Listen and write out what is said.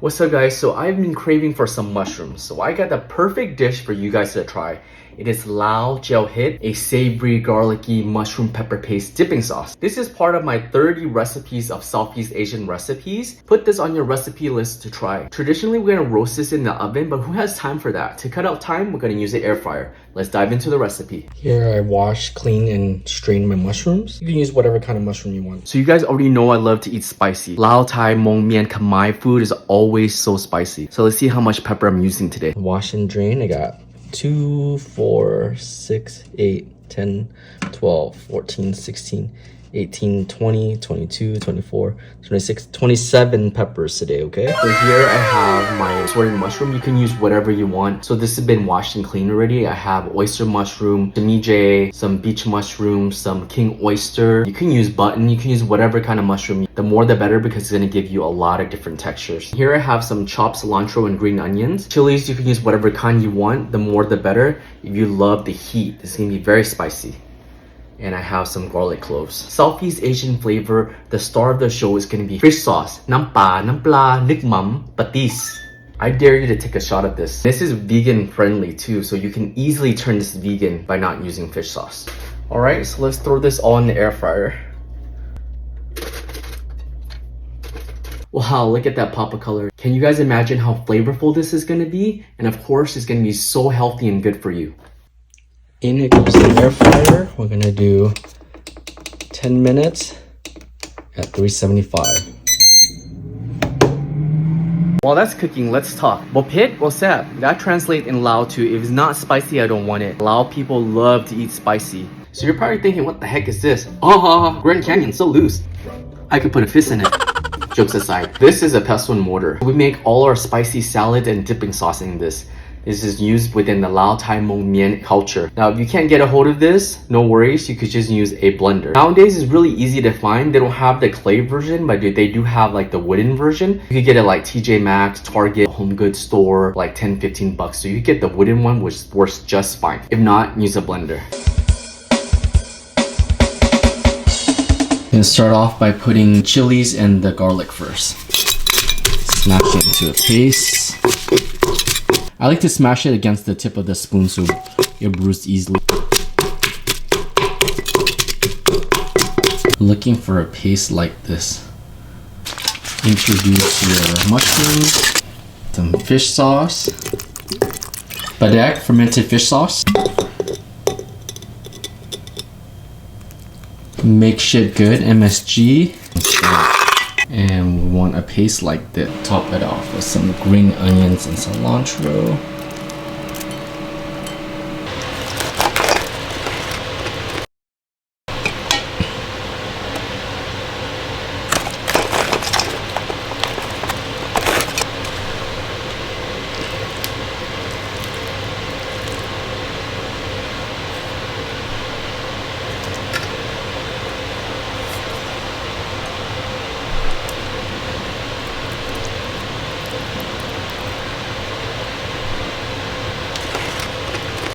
What's up guys, so I've been craving for some mushrooms, so I got the perfect dish for you guys to try. It is Jeow Het, a savory, garlicky mushroom pepper paste dipping sauce. This is part of my 30 recipes of Southeast Asian recipes. Put this on your recipe list to try. Traditionally, we're gonna roast this in the oven, but who has time for that? To cut out time, we're gonna use the air fryer. Let's dive into the recipe. Here I wash, clean, and strain my mushrooms. You can use whatever kind of mushroom you want. So you guys already know I love to eat spicy. Lao, Thai, Mong Mian, Khmer food is always so spicy. So let's see how much pepper I'm using today. Wash and drain, I got 2, 4, 6, 8, 10, 12, 14, 16, 18, 20, 22, 24, 26, 27 peppers today, okay? So here I have my assorted mushroom. You can use whatever you want. So this has been washed and cleaned already. I have oyster mushroom, jjigae, some beach mushroom, some king oyster. You can use button, you can use whatever kind of mushroom. The more the better because it's gonna give you a lot of different textures. Here I have some chopped cilantro and green onions. Chilies, you can use whatever kind you want. The more the better. If you love the heat, this is gonna be very spicy. And I have some garlic cloves. Southeast Asian flavor, the star of the show is gonna be fish sauce. Nam pa, nam pla, nik mam, patis. I dare you to take a shot at this. This is vegan friendly too, so you can easily turn this vegan by not using fish sauce. Alright, so let's throw this all in the air fryer. Wow, look at that pop of color. Can you guys imagine how flavorful this is gonna be? And of course, it's gonna be so healthy and good for you. In it goes the air fryer. We're gonna do 10 minutes at 375. While that's cooking, let's talk. Bo pit, bo sap. That translates in Lao to, if it's not spicy, I don't want it. Lao people love to eat spicy. So you're probably thinking, what the heck is this? Oh, Grand Canyon, so loose. I could put a fist in it. Jokes aside, this is a pestle and mortar. We make all our spicy salad and dipping sauce in this. This is used within the Lao, Thai, Mong Mian culture. Now, if you can't get a hold of this, no worries, you could just use a blender. Nowadays, it's really easy to find. They don't have the clay version, but they do have like the wooden version. You could get it like TJ Maxx, Target, Home Goods store, like 10, 15 bucks. So you get the wooden one, which works just fine. If not, use a blender. I'm gonna start off by putting chilies and the garlic first. Smash it into a paste. I like to smash it against the tip of the spoon so it bruised easily. Looking for a paste like this. Introduce your mushrooms, some fish sauce, Padaek fermented fish sauce. Make shit good, MSG. And we want a paste like that. Top it off with some green onions and cilantro.